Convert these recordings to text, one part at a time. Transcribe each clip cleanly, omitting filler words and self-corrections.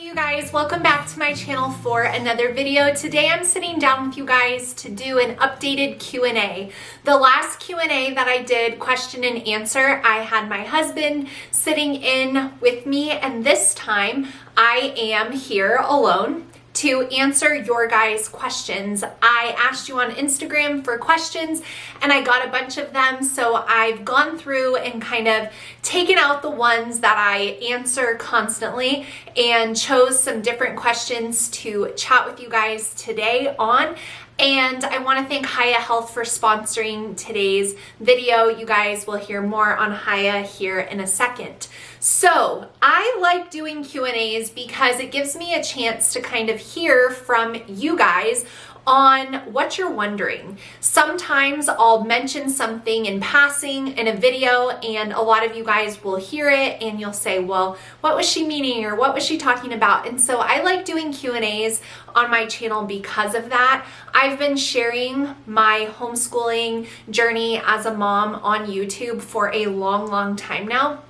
you guys, welcome back to my channel for another video. Today I'm sitting down with you guys to do an updated Q&A. The last Q&A that I did, question and answer, I had my husband sitting in with me, and this time I am here alone to answer your guys' questions. I asked you on Instagram for questions and I got a bunch of them, so I've gone through and kind of taken out the ones that I answer constantly and chose some different questions to chat with you guys today on. And I want to thank Hiya Health for sponsoring today's video. You guys will hear more on Hiya here in a second. So I like doing Q&As because it gives me a chance to kind of hear from you guys on what you're wondering. Sometimes I'll mention something in passing in a video and a lot of you guys will hear it and you'll say, well, what was she meaning or what was she talking about? And so I like doing Q&As on my channel because of that. I've been sharing my homeschooling journey as a mom on YouTube for a long time now.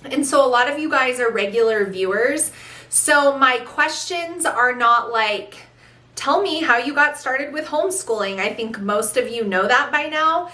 And so a lot of you guys are regular viewers. So my questions are not like, tell me how you got started with homeschooling. I think most of you know that by now.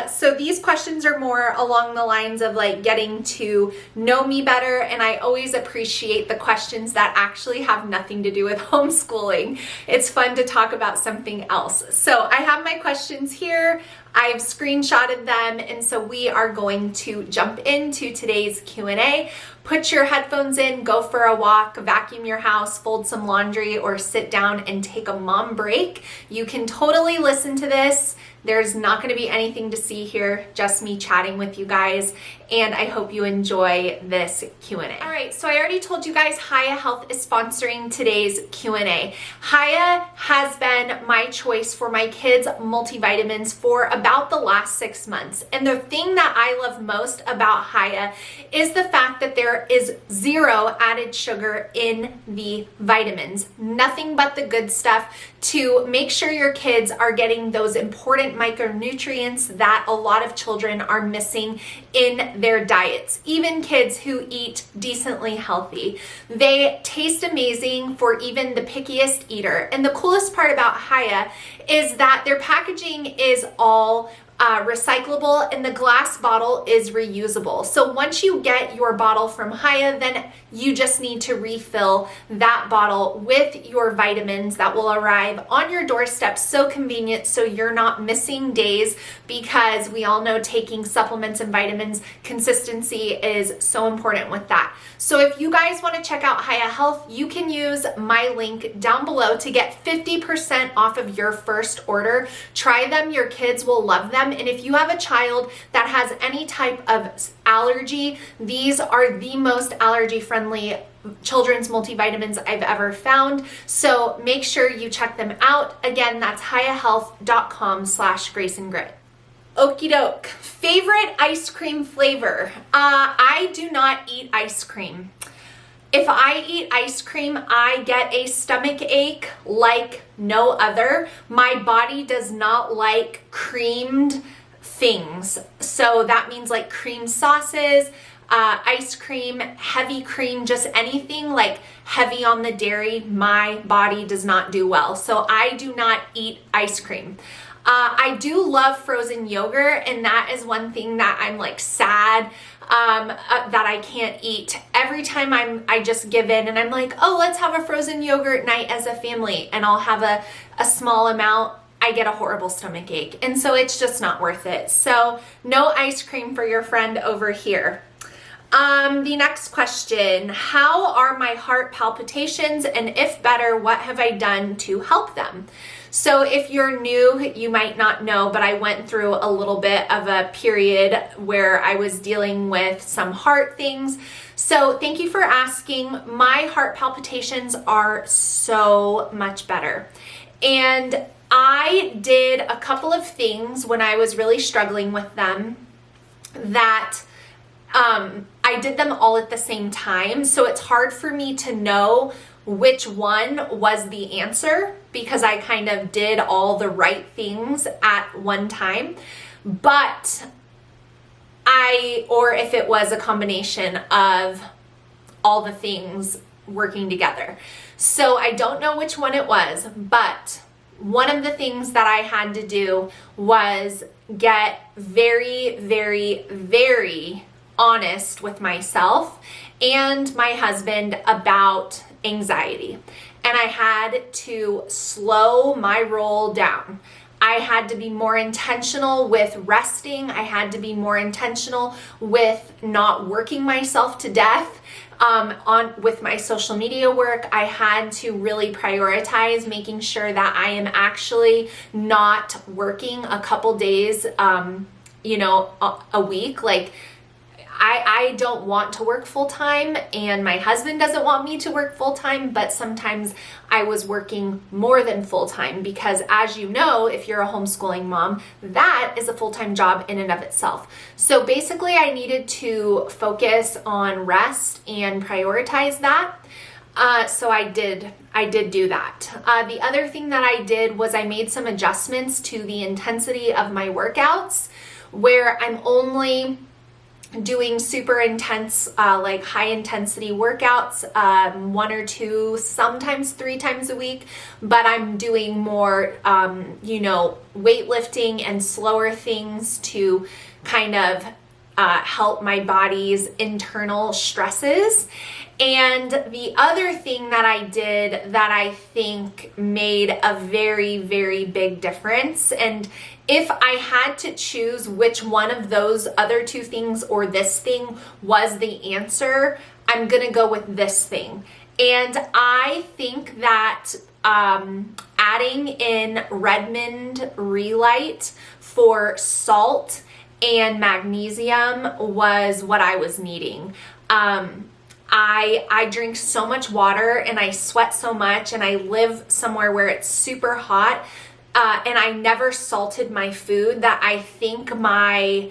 So these questions are more along the lines of like getting to know me better, and I always appreciate the questions that actually have nothing to do with homeschooling. It's fun to talk about something else. So I have my questions here. I've screenshotted them, and so we are going to jump into today's Q&A. Put your headphones in, go for a walk, vacuum your house, fold some laundry, or sit down and take a mom break. You can totally listen to this. There's not going to be anything to see here, just me chatting with you guys, and I hope you enjoy this Q&A. All right, so I already told you guys Hiya Health is sponsoring today's Q&A. Hiya has been my choice for my kids' multivitamins for about the last 6 months, and the thing that I love most about Hiya is the fact that there is 0 added sugar in the vitamins. Nothing but the good stuff to make sure your kids are getting those important micronutrients that a lot of children are missing in their diets, even kids who eat decently healthy. They taste amazing for even the pickiest eater. And the coolest part about Hiya is that their packaging is all recyclable, and the glass bottle is reusable. So once you get your bottle from Hiya, then you just need to refill that bottle with your vitamins that will arrive on your doorstep. So convenient, so you're not missing days, because we all know taking supplements and vitamins, consistency is so important with that. So if you guys want to check out Hiya Health, you can use my link down below to get 50% off of your first order. Try them, your kids will love them. And if you have a child that has any type of allergy, these are the most allergy-friendly children's multivitamins I've ever found. So make sure you check them out. Again, that's hiyahealth.com/graceandgrit. Okie doke. Favorite ice cream flavor? I do not eat ice cream. If I eat ice cream, I get a stomach ache like no other. My body does not like creamed things. So that means like cream sauces, ice cream, heavy cream, just anything like heavy on the dairy, my body does not do well. So I do not eat ice cream. I do love frozen yogurt, and that is one thing that I'm like sad that I can't eat. Every time I just give in and I'm like, oh, let's have a frozen yogurt night as a family, and I'll have a small amount, I get a horrible stomach ache. And so it's just not worth it. So no ice cream for your friend over here. The next question, how are my heart palpitations, and if better, what have I done to help them? So if you're new, you might not know, but I went through a little bit of a period where I was dealing with some heart things. So thank you for asking. My heart palpitations are so much better. And I did a couple of things when I was really struggling with them that I did them all at the same time. So it's hard for me to know which one was the answer because I kind of did all the right things at one time. But or if it was a combination of all the things working together. So I don't know which one it was, but one of the things that I had to do was get very, very, very honest with myself and my husband about anxiety. And I had to slow my roll down. I had to be more intentional with resting. I had to be more intentional with not working myself to death with my social media work. I had to really prioritize making sure that I am actually not working a couple days, a week. Like, I don't want to work full time, and my husband doesn't want me to work full time, but sometimes I was working more than full time because, as you know, if you're a homeschooling mom, that is a full-time job in and of itself. So basically I needed to focus on rest and prioritize that. So I did do that. The other thing that I did was I made some adjustments to the intensity of my workouts, where I'm only doing super intense, like high intensity workouts, 1 or 2, sometimes 3 times a week, but I'm doing more, weightlifting and slower things to kind of help my body's internal stresses. And the other thing that I did that I think made a very, very big difference, and if I had to choose which one of those other 2 things or this thing was the answer, I'm gonna go with this thing. And I think that adding in Redmond Relight for salt and magnesium was what I was needing. I drink so much water and I sweat so much, and I live somewhere where it's super hot, and I never salted my food, that I think my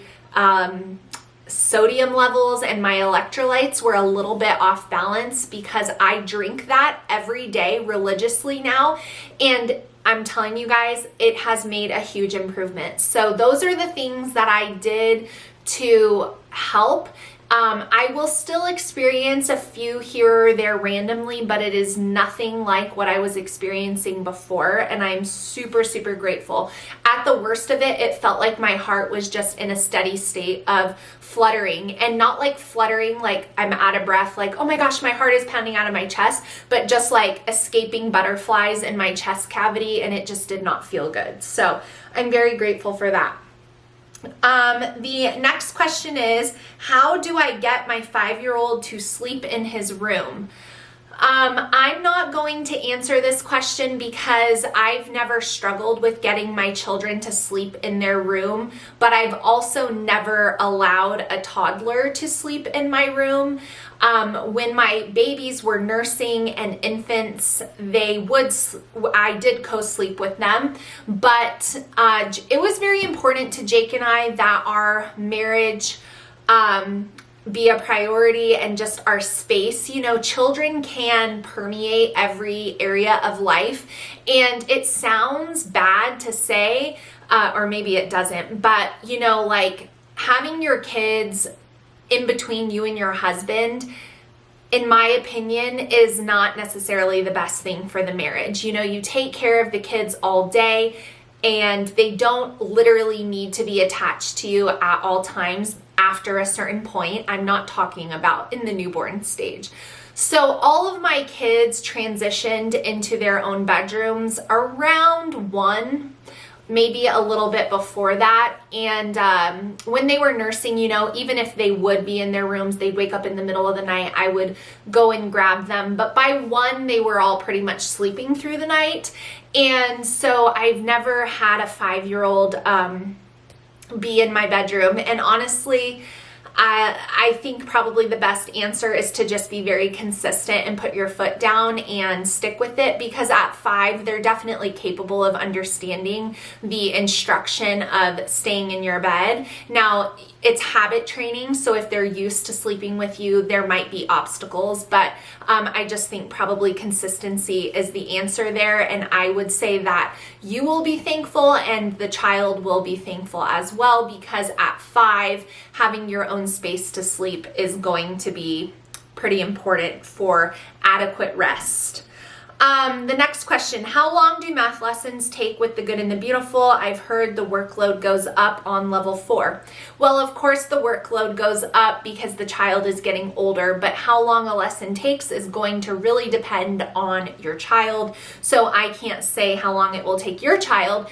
sodium levels and my electrolytes were a little bit off balance, because I drink that every day religiously now, and I'm telling you guys, it has made a huge improvement. So those are the things that I did to help. I will still experience a few here or there randomly, but it is nothing like what I was experiencing before, and I'm super, super grateful. At the worst of it, it felt like my heart was just in a steady state of fluttering, and not like fluttering like I'm out of breath, like, oh my gosh, my heart is pounding out of my chest, but just like escaping butterflies in my chest cavity, and it just did not feel good. So I'm very grateful for that. The next question is, how do I get my 5-year-old to sleep in his room? I'm not going to answer this question because I've never struggled with getting my children to sleep in their room, but I've also never allowed a toddler to sleep in my room. When my babies were nursing and infants, I did co-sleep with them, but it was very important to Jake and I that our marriage be a priority, and just our space. You know, children can permeate every area of life, and it sounds bad to say, or maybe it doesn't, but you know, like having your kids in between you and your husband, in my opinion, is not necessarily the best thing for the marriage. You know, you take care of the kids all day, and they don't literally need to be attached to you at all times after a certain point. I'm not talking about in the newborn stage. So all of my kids transitioned into their own bedrooms around 1, maybe a little bit before that. And when they were nursing, you know, even if they would be in their rooms, they'd wake up in the middle of the night, I would go and grab them. But by 1, they were all pretty much sleeping through the night. And so I've never had a 5-year-old be in my bedroom. And honestly, I think probably the best answer is to just be very consistent and put your foot down and stick with it, because at 5, they're definitely capable of understanding the instruction of staying in your bed. Now, it's habit training, so if they're used to sleeping with you, there might be obstacles, but I just think probably consistency is the answer there, and I would say that you will be thankful and the child will be thankful as well, because at 5, having your own space to sleep is going to be pretty important for adequate rest. The next question, how long do math lessons take with the Good and the Beautiful? I've heard the workload goes up on level 4. Well, of course the workload goes up because the child is getting older, but how long a lesson takes is going to really depend on your child. So I can't say how long it will take your child.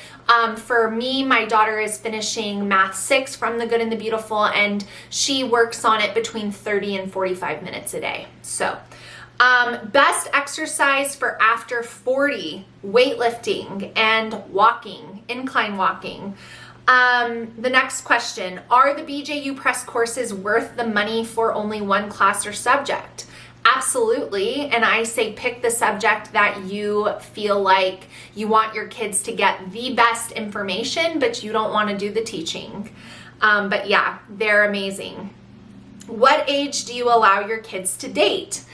For me, my daughter is finishing Math 6 from the Good and the Beautiful, and she works on it between 30 and 45 minutes a day. So best exercise for after 40, weightlifting and walking, incline walking. The next question, are the BJU Press courses worth the money for only one class or subject? Absolutely. And I say pick the subject that you feel like you want your kids to get the best information, but you don't want to do the teaching. But yeah, they're amazing. What age do you allow your kids to date?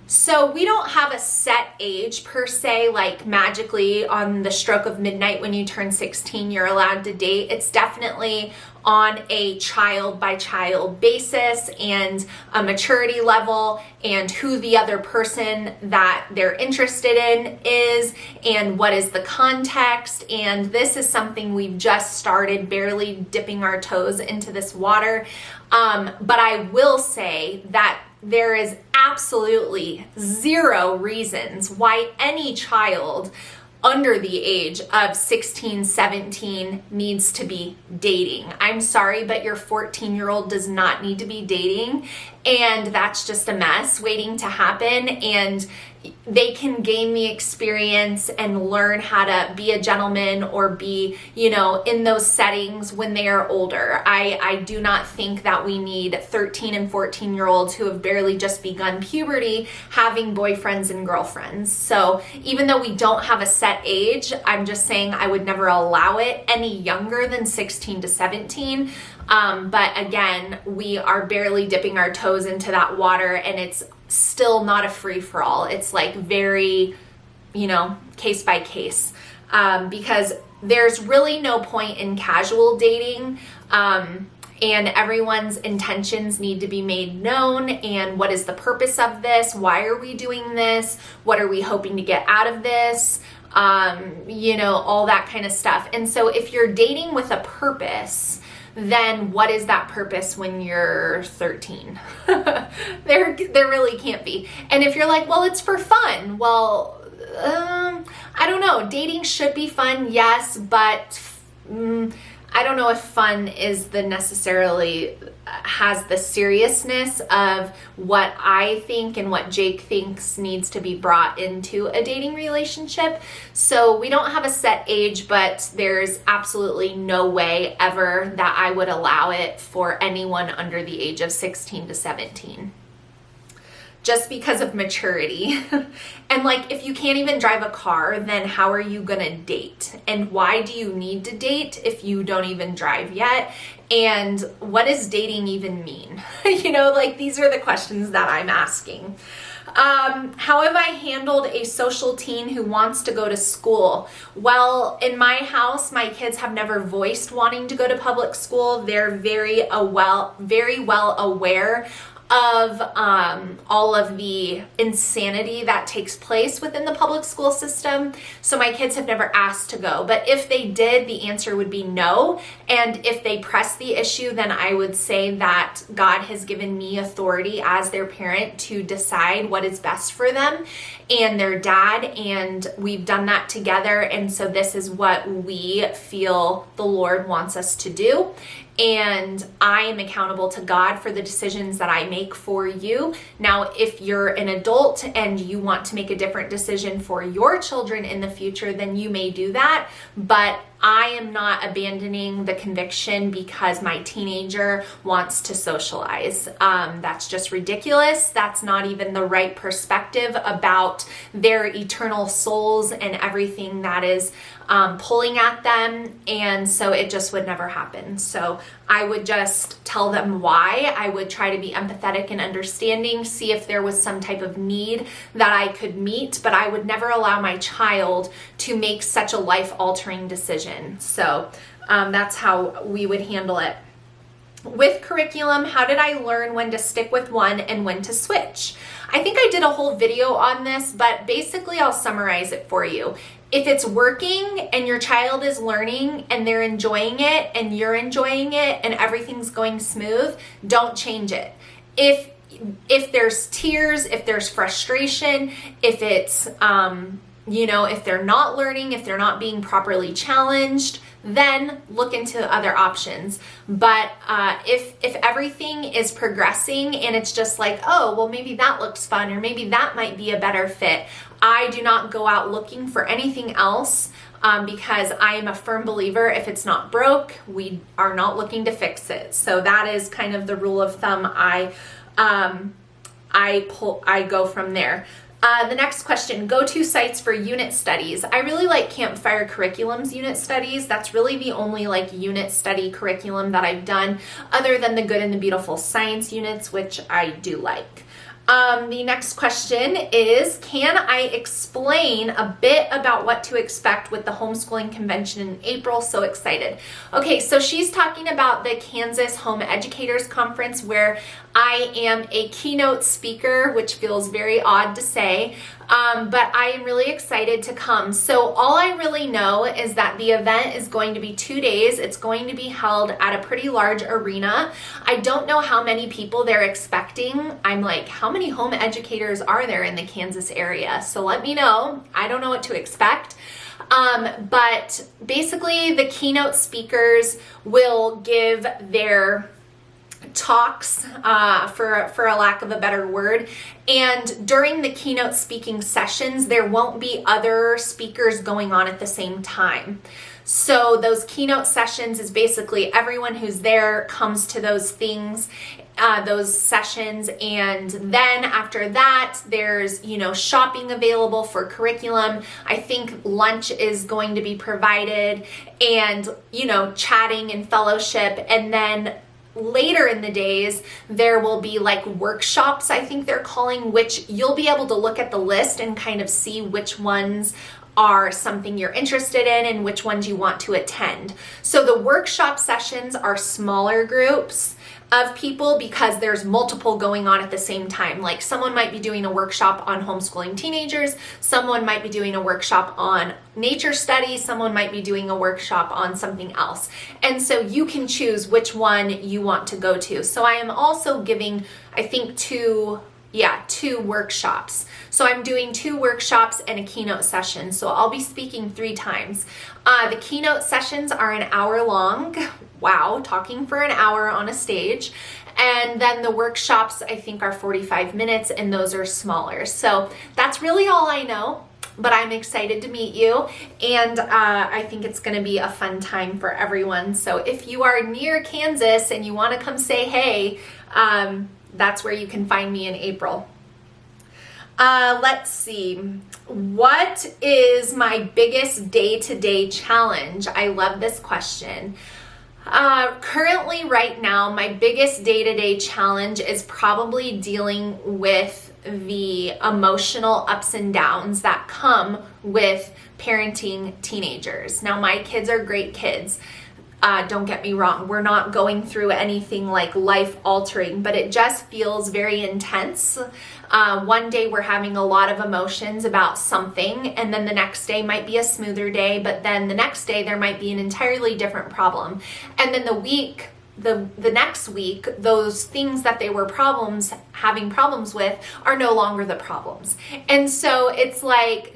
So we don't have a set age per se, like magically on the stroke of midnight when you turn 16, you're allowed to date. It's definitely on a child by child basis and a maturity level and who the other person that they're interested in is and what is the context. And this is something we've just started barely dipping our toes into this water. But I will say that there is absolutely zero reasons why any child under the age of 16, 17 needs to be dating. I'm sorry, but your 14-year-old does not need to be dating, and that's just a mess waiting to happen. And they can gain the experience and learn how to be a gentleman or be, in those settings when they are older. I do not think that we need 13 and 14-year-olds who have barely just begun puberty having boyfriends and girlfriends. So even though we don't have a set age, I'm just saying I would never allow it any younger than 16 to 17. But again, we are barely dipping our toes into that water, and it's still not a free-for-all. It's like very, case by case, because there's really no point in casual dating, and everyone's intentions need to be made known. And what is the purpose of this? Why are we doing this? What are we hoping to get out of this? All that kind of stuff. And so if you're dating with a purpose, then what is that purpose when you're 13? There really can't be. And if you're like, well, it's for fun. Well, I don't know. Dating should be fun, yes, but I don't know if fun is necessarily has the seriousness of what I think and what Jake thinks needs to be brought into a dating relationship. So we don't have a set age, but there's absolutely no way ever that I would allow it for anyone under the age of 16 to 17. Just because of maturity. And like, if you can't even drive a car, then how are you gonna date? And why do you need to date if you don't even drive yet? And what does dating even mean? These are the questions that I'm asking. How have I handled a social teen who wants to go to school? Well, in my house, my kids have never voiced wanting to go to public school. They're very well aware of all of the insanity that takes place within the public school system. So my kids have never asked to go. But if they did, the answer would be no. And if they press the issue, then I would say that God has given me authority as their parent to decide what is best for them and their dad. And we've done that together. And so this is what we feel the Lord wants us to do. And I am accountable to God for the decisions that I make for you. Now, if you're an adult and you want to make a different decision for your children in the future, then you may do that. But I am not abandoning the conviction because my teenager wants to socialize. That's just ridiculous. That's not even the right perspective about their eternal souls and everything that is pulling at them. And so it just would never happen. So I would just tell them why. I would try to be empathetic and understanding, see if there was some type of need that I could meet, but I would never allow my child to make such a life-altering decision. So that's how we would handle it. with curriculum, how did I learn when to stick with one and when to switch? I think I did a whole video on this, but basically I'll summarize it for you. If it's working and your child is learning and they're enjoying it and you're enjoying it and everything's going smooth, don't change it. If there's tears, if there's frustration, if it's, if they're not learning, if they're not being properly challenged, then look into other options. But if everything is progressing and it's just like, oh, well, maybe that looks fun, or maybe that might be a better fit, I do not go out looking for anything else, because I am a firm believer, if it's not broke, we are not looking to fix it. So that is kind of the rule of thumb I go from there. The next question, go-to sites for unit studies. I really like Campfire Curriculum's unit studies. That's really the only unit study curriculum that I've done, other than the Good and the Beautiful Science units, which I do like. The next question is, can I explain a bit about what to expect with the homeschooling convention in April? So excited. Okay, so she's talking about the Kansas Home Educators Conference, where I am a keynote speaker, which feels very odd to say, but I am really excited to come. So all I really know is that the event is going to be 2 days. It's going to be held at a pretty large arena. I don't know how many people they're expecting. I'm like, how many home educators are there in the Kansas area? So let me know. I don't know what to expect. But basically the keynote speakers will give their talks, for a lack of a better word. And during the keynote speaking sessions, there won't be other speakers going on at the same time. So those keynote sessions is basically everyone who's there comes to those things, those sessions. And then after that, there's, shopping available for curriculum. I think lunch is going to be provided, and, chatting and fellowship. And then later in the days, there will be workshops, I think they're calling, which you'll be able to look at the list and kind of see which ones are something you're interested in and which ones you want to attend. So the workshop sessions are smaller groups of people because there's multiple going on at the same time. Like someone might be doing a workshop on homeschooling teenagers, someone might be doing a workshop on nature studies, someone might be doing a workshop on something else. And so you can choose which one you want to go to. So I am also giving, I think, two workshops. So I'm doing 2 workshops and a keynote session. So I'll be speaking 3 times. The keynote sessions are an hour long. Wow, talking for an hour on a stage. And then the workshops, I think, are 45 minutes, and those are smaller. So that's really all I know, but I'm excited to meet you, and I think it's going to be a fun time for everyone. So if you are near Kansas and you want to come say hey, that's where you can find me in April. Let's see. What is my biggest day-to-day challenge? I love this question. Currently, right now, my biggest day-to-day challenge is probably dealing with the emotional ups and downs that come with parenting teenagers. Now, my kids are great kids. Don't get me wrong. We're not going through anything life-altering, but it just feels very intense. One day we're having a lot of emotions about something, and then the next day might be a smoother day, but then the next day there might be an entirely different problem. And then the next week, those things that they were having problems with are no longer the problems. And so it's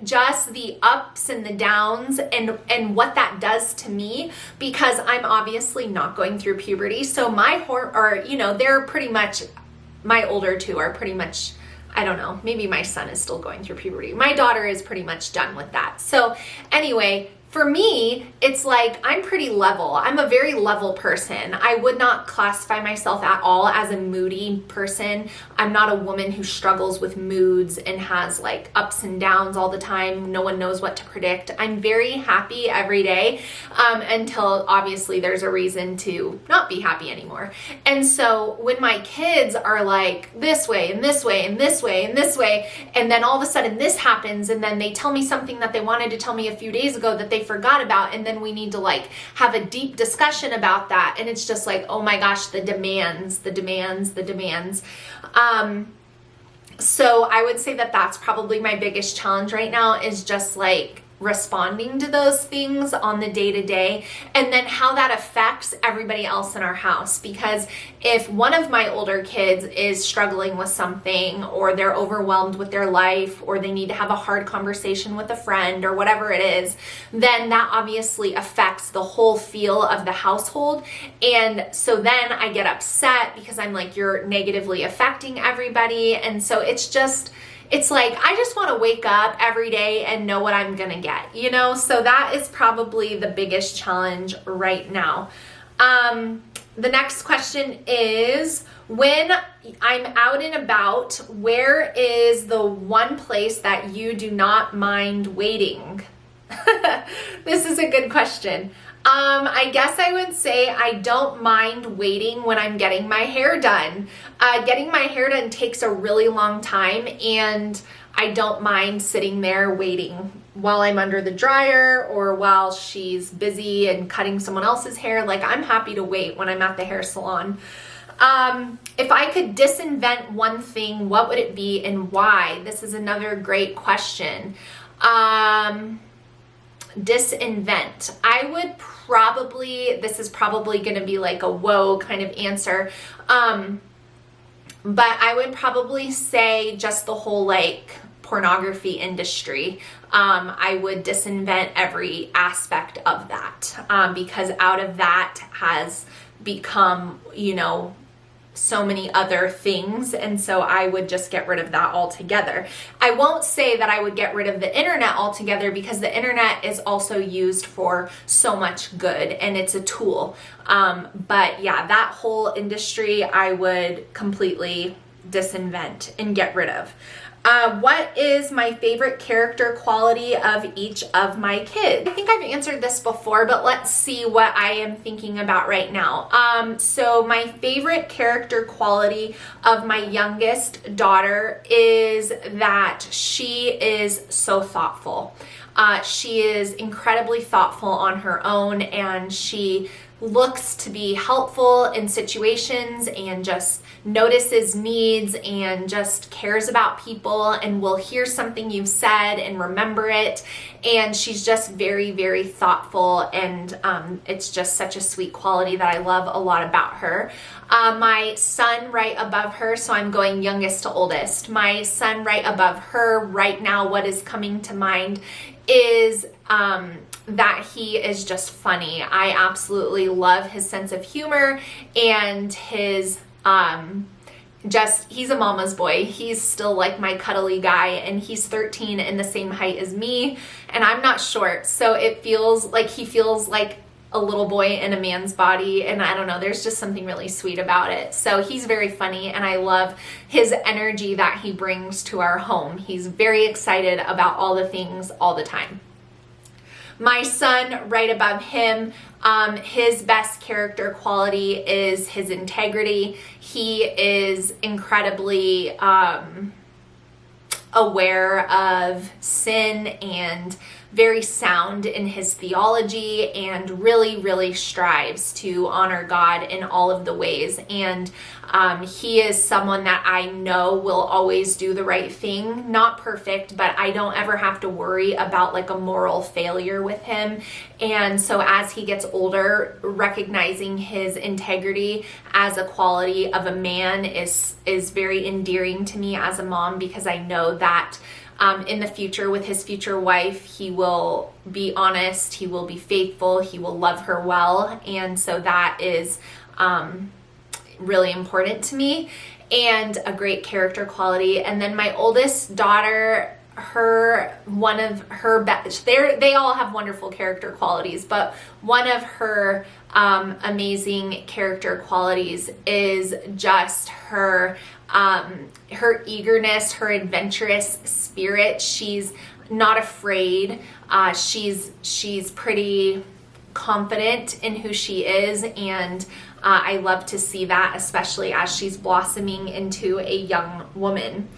just the ups and the downs and what that does to me, because I'm obviously not going through puberty. So they're pretty much, my older 2 are pretty much, I don't know, maybe my son is still going through puberty. My daughter is pretty much done with that. So anyway, for me, it's I'm pretty level. I'm a very level person. I would not classify myself at all as a moody person. I'm not a woman who struggles with moods and has ups and downs all the time. No one knows what to predict. I'm very happy every day, until obviously there's a reason to not be happy anymore. And so when my kids are this way and this way and this way and this way, and then all of a sudden this happens, and then they tell me something that they wanted to tell me a few days ago that they they forgot about, and then we need to like have a deep discussion about that, and it's just like, oh my gosh, the demands. So I would say that that's probably my biggest challenge right now, is just like responding to those things on the day-to-day, and then how that affects everybody else in our house. Because if one of my older kids is struggling with something, or they're overwhelmed with their life, or they need to have a hard conversation with a friend, or whatever it is, then that obviously affects the whole feel of the household. And so then I get upset because I'm like, you're negatively affecting everybody. And so it's like, I just want to wake up every day and know what I'm going to get, you know? So that is probably the biggest challenge right now. The next question is, when I'm out and about, where is the one place that you do not mind waiting? This is a good question. I guess I would say I don't mind waiting when I'm getting my hair done. Getting my hair done takes a really long time, and I don't mind sitting there waiting while I'm under the dryer, or while she's busy and cutting someone else's hair. Like, I'm happy to wait when I'm at the hair salon. If I could disinvent one thing, what would it be and why? This is another great question. Disinvent. I would probably, this is probably going to be like a whoa kind of answer. But I would probably say just the whole like pornography industry. I would disinvent every aspect of that, because out of that has become, you know, so many other things. And so I would just get rid of that altogether. I won't say that I would get rid of the internet altogether, because the internet is also used for so much good, and it's a tool. But yeah, that whole industry I would completely disinvent and get rid of. What is my favorite character quality of each of my kids? I think I've answered this before, but let's see what I am thinking about right now. So my favorite character quality of my youngest daughter is that she is so thoughtful. She is incredibly thoughtful on her own, and she looks to be helpful in situations, and just notices needs, and just cares about people, and will hear something you've said and remember it. And she's just very, very thoughtful, and it's just such a sweet quality that I love a lot about her. My son right above her, so I'm going youngest to oldest. My son right above her right now, what is coming to mind is that he is just funny. I absolutely love his sense of humor, and his he's a mama's boy. He's still like my cuddly guy, and he's 13 and the same height as me, and I'm not short, so it feels like he feels like a little boy in a man's body, and I don't know, there's just something really sweet about it. So he's very funny, and I love his energy that he brings to our home. He's very excited about all the things all the time. My son right above him, his best character quality is his integrity. He is incredibly aware of sin, and very sound in his theology, and really, really strives to honor God in all of the ways. And he is someone that I know will always do the right thing. Not perfect, but I don't ever have to worry about like a moral failure with him. And so as he gets older, recognizing his integrity as a quality of a man is very endearing to me as a mom, because I know that in the future with his future wife, he will be honest, he will be faithful, he will love her well. And so that is really important to me, and a great character quality. And then my oldest daughter, one of her best, they all have wonderful character qualities, but one of her amazing character qualities is just her eagerness, her adventurous spirit. She's not afraid. She's pretty confident in who she is, and I love to see that, especially as she's blossoming into a young woman.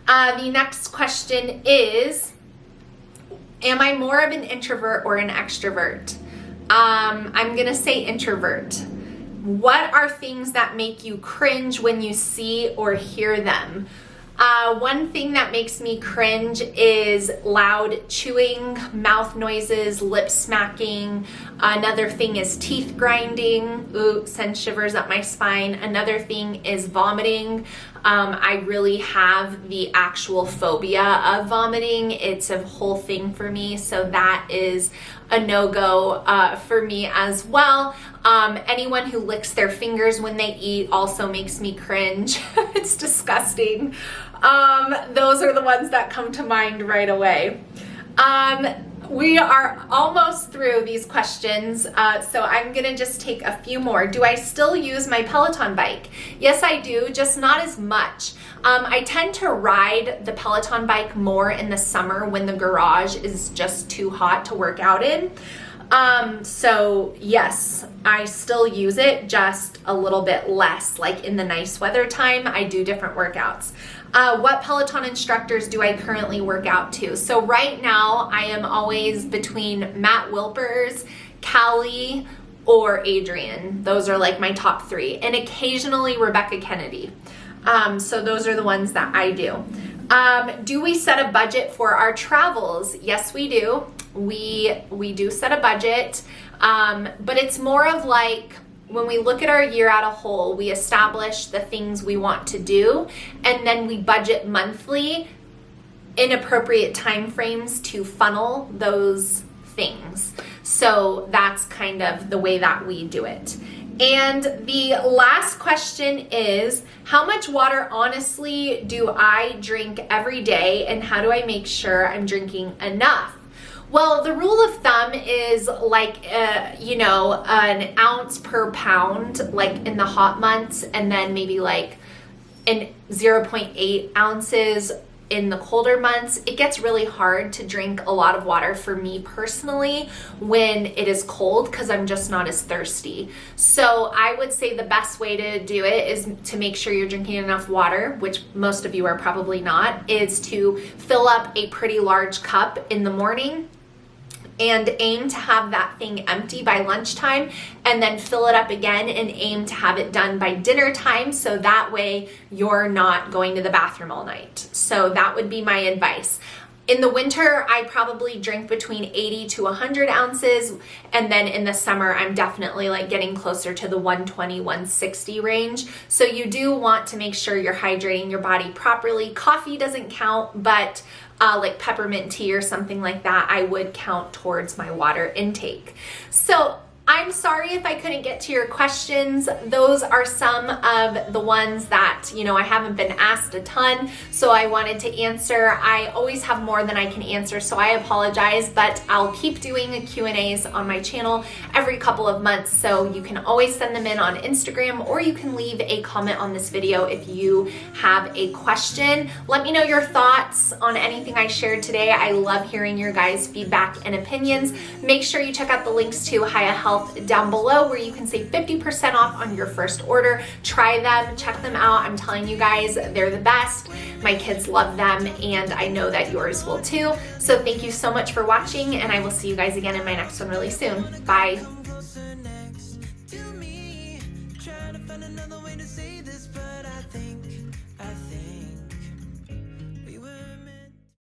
The next question is, Am I more of an introvert or an extrovert? I'm gonna say introvert. What are things that make you cringe when you see or hear them? One thing that makes me cringe is loud chewing, mouth noises, lip smacking. Another thing is teeth grinding. Ooh, sends shivers up my spine. Another thing is vomiting. I really have the actual phobia of vomiting. It's a whole thing for me, so that is a no-go for me as well. Anyone who licks their fingers when they eat also makes me cringe. It's disgusting. Those are the ones that come to mind right away. We are almost through these questions, so I'm gonna just take a few more. Do I still use my Peloton bike? Yes, I do, just not as much. I tend to ride the Peloton bike more in the summer when the garage is just too hot to work out in. So yes, I still use it, just a little bit less. Like in the nice weather time, I do different workouts. What Peloton instructors do I currently work out to? So right now I am always between Matt Wilpers, Callie, or Adrian. Those are like my top three, and occasionally Rebecca Kennedy. So those are the ones that I do. Do we set a budget for our travels? Yes, we do. We do set a budget, but it's more of like when we look at our year at a whole, we establish the things we want to do, and then we budget monthly in appropriate time frames to funnel those things. So that's kind of the way that we do it. And the last question is, how much water honestly do I drink every day, and how do I make sure I'm drinking enough? Well, the rule of thumb is like, an ounce per pound, like in the hot months, and then maybe like 0.8 ounces in the colder months. It gets really hard to drink a lot of water for me personally when it is cold because I'm just not as thirsty. So I would say the best way to do it is to make sure you're drinking enough water, which most of you are probably not, is to fill up a pretty large cup in the morning and aim to have that thing empty by lunchtime, and then fill it up again and aim to have it done by dinner time, so that way you're not going to the bathroom all night. So that would be my advice. In the winter, I probably drink between 80 to 100 ounces, and then in the summer, I'm definitely like getting closer to the 120, 160 range. So you do want to make sure you're hydrating your body properly. Coffee doesn't count, but like peppermint tea or something like that, I would count towards my water intake. So I'm sorry if I couldn't get to your questions. Those are some of the ones that, I haven't been asked a ton, so I wanted to answer. I always have more than I can answer, so I apologize, but I'll keep doing Q&As on my channel every couple of months, so you can always send them in on Instagram, or you can leave a comment on this video if you have a question. Let me know your thoughts on anything I shared today. I love hearing your guys' feedback and opinions. Make sure you check out the links to Hiya Health down below, where you can save 50% off on your first order. Try them, check them out. I'm telling you guys, they're the best. My kids love them, and I know that yours will too. So thank you so much for watching, and I will see you guys again in my next one really soon. Bye.